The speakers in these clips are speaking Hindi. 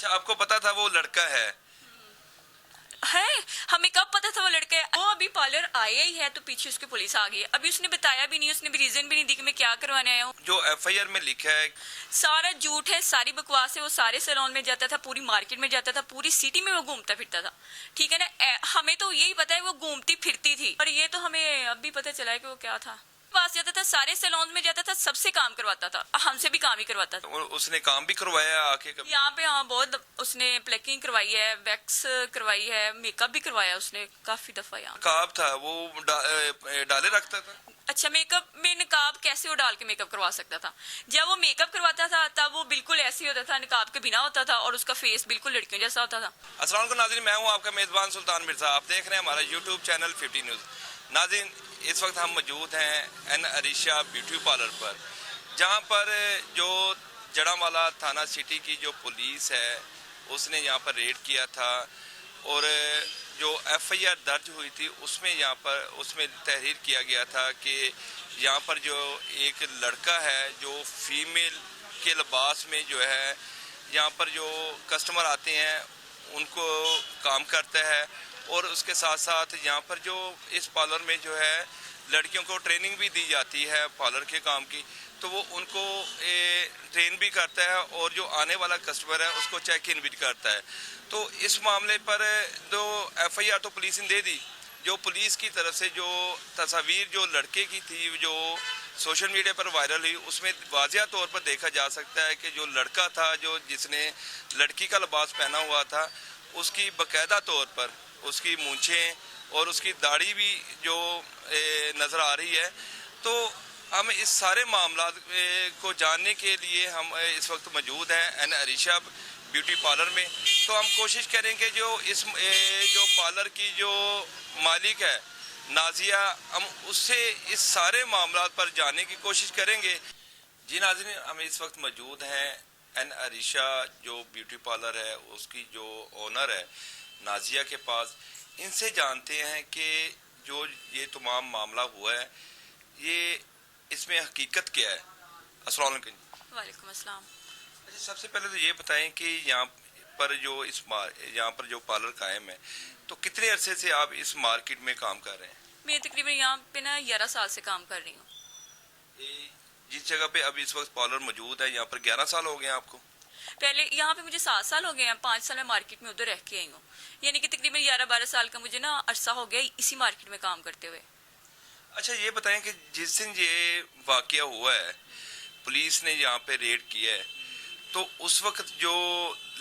अच्छा, आपको पता था वो लड़का है? हमें कब पता था वो लड़का है? वो अभी पार्लर आया ही है तो पीछे उसकी पुलिस आ गई है। अभी उसने बताया भी नहीं, उसने भी रीजन भी नहीं दी कि मैं क्या करवाने आया हूँ। जो एफआईआर में लिखा है सारा झूठ है, सारी बकवास है। वो सारे सैलून में जाता था, पूरी मार्केट में जाता था, पूरी सिटी में वो घूमता फिरता था। ठीक है ना, हमें तो यही पता है वो घूमती फिरती थी, और ये तो हमें अभी पता चला है कि वो क्या था। पास जाता था, सारे सैलून में जाता था, सबसे काम करवाता था, हमसे भी काम ही करवाता था। उसने काम भी करवाया आके कभी? यहाँ पे हाँ, बहुत उसने प्लेकिंग करवाई है, वैक्स करवाई है, मेकअप भी करवाया उसने काफी दफा। यहाँ नकाब था वो डाले रखता था? अच्छा, मेकअप में नकाब कैसे वो डाल के मेकअप करवा सकता था? जब वो मेकअप करवाता था तब वो बिल्कुल ऐसे ही होता था, नकाब के बिना होता था, और उसका फेस बिल्कुल लड़कियों जैसा होता था। अस्सलाम वालेकुम नाज़रीन, मैं हूं आपका मेजबान सुल्तान मिर्जा। आप देख रहे हैं हमारा यूट्यूब चैनल 50 न्यूज़। नाज़रीन, इस वक्त हम मौजूद हैं एन अरीशा ब्यूटी पार्लर पर, जहां पर जो जड़ावाला थाना सिटी की जो पुलिस है उसने यहाँ पर रेड किया था, और जो एफआईआर दर्ज हुई थी उसमें तहरीर किया गया था कि यहाँ पर जो एक लड़का है जो फीमेल के लिबास में जो है यहाँ पर जो कस्टमर आते हैं उनको काम करता है, और उसके साथ साथ यहाँ पर जो इस पार्लर में जो है लड़कियों को ट्रेनिंग भी दी जाती है पार्लर के काम की, तो वो उनको ट्रेन भी करता है, और जो आने वाला कस्टमर है उसको चेक इन भी करता है। तो इस मामले पर जो एफआईआर तो पुलिस ने दे दी, जो पुलिस की तरफ से जो तस्वीर जो लड़के की थी जो सोशल मीडिया पर वायरल हुई, उसमें वाज़िया तौर पर देखा जा सकता है कि जो लड़का था जो जिसने लड़की का लिबास पहना हुआ था, उसकी बाकायदा तौर पर उसकी मूंछें और उसकी दाढ़ी भी जो नज़र आ रही है। तो हम इस सारे मामला को जानने के लिए हम इस वक्त मौजूद हैं एन अरीशा ब्यूटी पार्लर में। तो हम कोशिश करेंगे जो जो पार्लर की जो मालिक है नाजिया, हम उससे इस सारे मामला पर जानने की कोशिश करेंगे। जी नाज़रीन, हम इस वक्त मौजूद हैं एन अरीशा जो ब्यूटी पार्लर है उसकी जो ओनर है नाजिया के पास। इनसे जानते हैं कि जो ये तमाम मामला हुआ है ये इसमें हकीकत क्या है। अस्सलाम वालेकुम। वालेकुम अस्सलाम। अच्छा, सबसे पहले तो ये बताएं कि यहाँ पर जो पार्लर कायम है, तो कितने अरसे से आप इस मार्केट में काम कर रहे हैं? मैं तकरीबन यहाँ पे ना 11 साल से काम कर रही हूँ। जिस जगह पे अभी इस वक्त पार्लर मौजूद है यहाँ पर 11 साल हो गए हैं आपको? पहले यहाँ पे मुझे 7 साल हो गए हैं, 5 साल मैं मार्केट में उधर रह के आई हूँ, यानी कि तकरीबन 11-12 साल का मुझे ना अरसा हो गया इसी मार्केट में काम करते हुए। अच्छा, ये बताएं कि जिस दिन ये वाकया हुआ है, पुलिस ने यहाँ पे रेड किया है, तो उस वक्त जो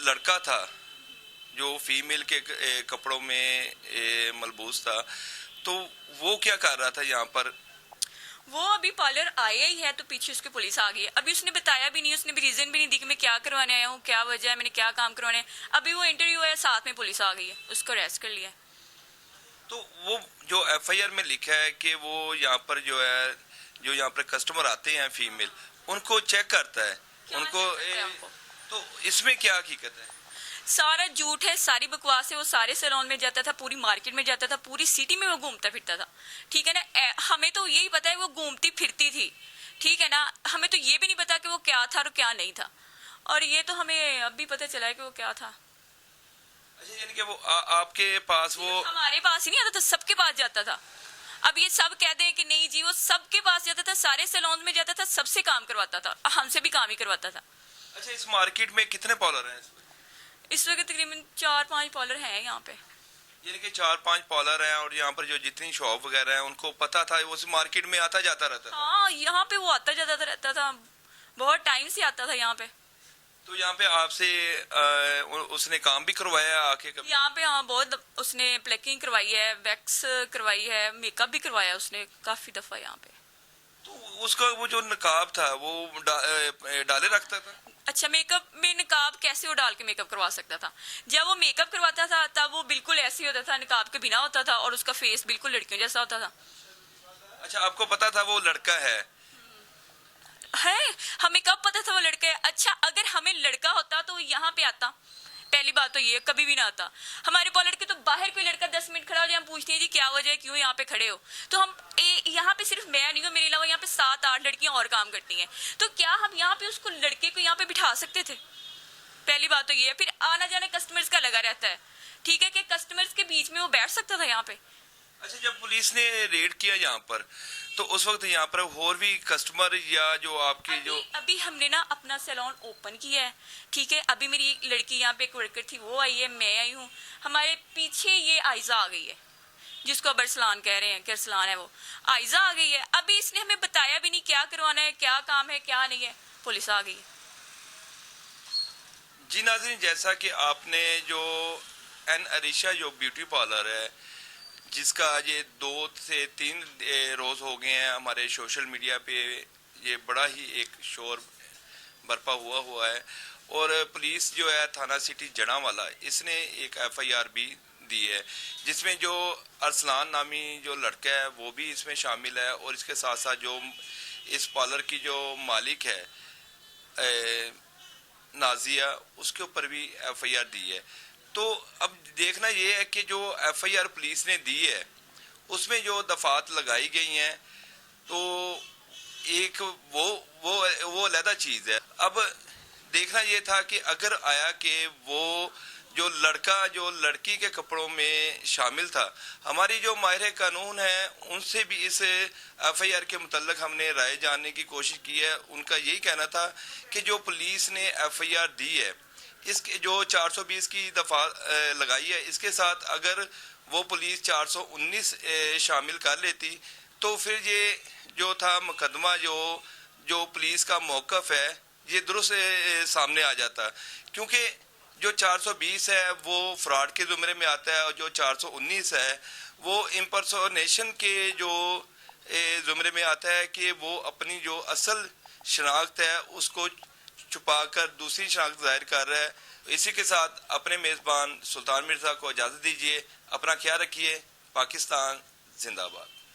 लड़का था जो फीमेल के कपड़ों में मलबूस था, तो वो क्या कर रहा था यहाँ पर? वो अभी पार्लर आया ही है तो पीछे उसकी पुलिस आ गई है। अभी उसने बताया भी नहीं, उसने भी रीजन भी नहीं दी कि मैं क्या करवाने आया हूँ, क्या वजह है, मैंने क्या काम करवाने है। अभी वो इंटरव्यू है, साथ में पुलिस आ गई है, उसको अरेस्ट कर लिया है। तो वो जो एफआईआर में लिखा है कि वो यहाँ पर जो है जो यहाँ पर कस्टमर आते हैं फीमेल उनको चेक करता है, उनको तो इसमें क्या हकीकत है? सारा झूठ है, सारी बकवास है। वो सारे सैलून में जाता था, पूरी मार्केट में जाता था, पूरी सिटी में वो घूमता फिरता था। ठीक है ना, हमें तो यही पता है वो घूमती फिरती थी। ठीक है ना, हमें तो ये भी नहीं पता कि वो क्या था और क्या नहीं था, और ये तो हमें अभी पता चला है कि वो क्या था। अच्छा, यानी कि वो आपके पास वो हमारे पास ही नहीं आता था, सबके पास जाता था। अब ये सब कह दें कि नहीं जी, वो सबके पास जाता था, सारे सैलून में जाता था, सबसे काम करवाता था, हमसे भी काम ही करवाता था। अच्छा, इस मार्केट में कितने पार्लर हैं? इस वक्त तकरीबन 4-5 पार्लर हैं यहाँ पे। यानी कि 4-5 पार्लर हैं, और यहाँ पर जो जितनी शॉप वगैरह है उनको पता था, वो उस मार्केट में आता जाता रहता था? हाँ, यहाँ पे वो आता जाता रहता था, बहुत टाइम से आता था यहाँ पे। तो यहाँ पे आपसे उसने काम भी करवाया आके कभी? यहाँ पे हाँ, बहुत उसने प्लेकिंग करवाई है, वैक्स करवाई है, मेकअप भी करवाया उसने काफी दफा यहाँ पे। तो उसका वो जो नकाब था वो डाले रखता था? अच्छा, मेकअप में नकाब कैसे वो डाल के मेकअप करवा सकता था? जब वो मेकअप करवाता था तब वो बिल्कुल ऐसे ही होता था, नकाब के बिना होता था, और उसका फेस बिल्कुल लड़कियों जैसा होता था। अच्छा, आपको पता था वो लड़का है? हमें कब पता था वो लड़का है? अच्छा, अगर हमें लड़का होता तो यहाँ पे आता? पहली बात तो ये कभी भी ना आता। हमारे पार्लर के तो बाहर कोई लड़का 10 मिनट खड़ा हो जाए, हम पूछते हैं जी क्या वजह है, क्यों यहाँ पे खड़े हो? तो हम यहाँ पे सिर्फ मैं नहीं हूँ, मेरे अलावा यहाँ पे 7-8 लड़कियां और काम करती हैं। तो क्या हम यहाँ पे उसको लड़के को यहाँ पे बिठा सकते थे? पहली बात तो ये है। फिर आना जाना कस्टमर्स का लगा रहता है, ठीक है, कि कस्टमर्स के बीच में वो बैठ सकता था यहाँ पे। अच्छा, जब पुलिस ने रेड किया यहाँ पर तो उस वक्त यहाँ पर और भी कस्टमर या जो आपके जो अभी हमने ना अपना सैलून ओपन किया है, ठीक है। अभी मेरी लड़की यहाँ पे एक वर्कर थी, वो आई है, मैं आई हूँ। हमारे पीछे ये आयजा आ गई है, जिसको अब अरसलान कह रहे हैं कि अरसलान है, वो आयजा आ गई है। अभी इसने हमें बताया भी नहीं क्या करवाना है, क्या काम है, क्या नहीं है, पुलिस आ गई है। जी नाज़रीन, जैसा कि आपने जो एन अरीशा जो ब्यूटी पार्लर है, जिसका ये 2 से 3 रोज हो गए हैं हमारे सोशल मीडिया पे ये बड़ा ही एक शोर बरपा हुआ है, और पुलिस जो है थाना सिटी जड़ांवाला इसने एक FIR भी दी है, जिसमें जो अरसलान नामी जो लड़का है वो भी इसमें शामिल है, और इसके साथ साथ जो इस पार्लर की जो मालिक है नाजिया, उसके ऊपर भी FIR दी है। तो अब देखना ये है कि जो FIR पुलिस ने दी है उसमें जो दफात लगाई गई हैं, तो एक वो अलहदा चीज़ है। अब देखना ये था कि अगर आया कि वो जो लड़का जो लड़की के कपड़ों में शामिल था, हमारी जो माहिर कानून है उनसे भी इस FIR के मुतल्लिक हमने राय जानने की कोशिश की है। उनका यही कहना था कि जो पुलिस ने FIR दी है, इसके जो 420 की दफा लगाई है, इसके साथ अगर वो पुलिस 419 शामिल कर लेती तो फिर ये जो था मुकदमा जो पुलिस का मौक़िफ़ है ये दुरुस्त सामने आ जाता, क्योंकि जो 420 है वो फ्रॉड के ज़ुमरे में आता है, और जो 419 है वो इम्पर्सोनेशन के जो ज़ुमरे में आता है कि वो अपनी जो असल शनाख्त है उसको छुपाकर दूसरी शनाख्त जाहिर कर रहा है। इसी के साथ अपने मेज़बान सुल्तान मिर्ज़ा को इजाज़त दीजिए। अपना ख्याल रखिए। पाकिस्तान जिंदाबाद।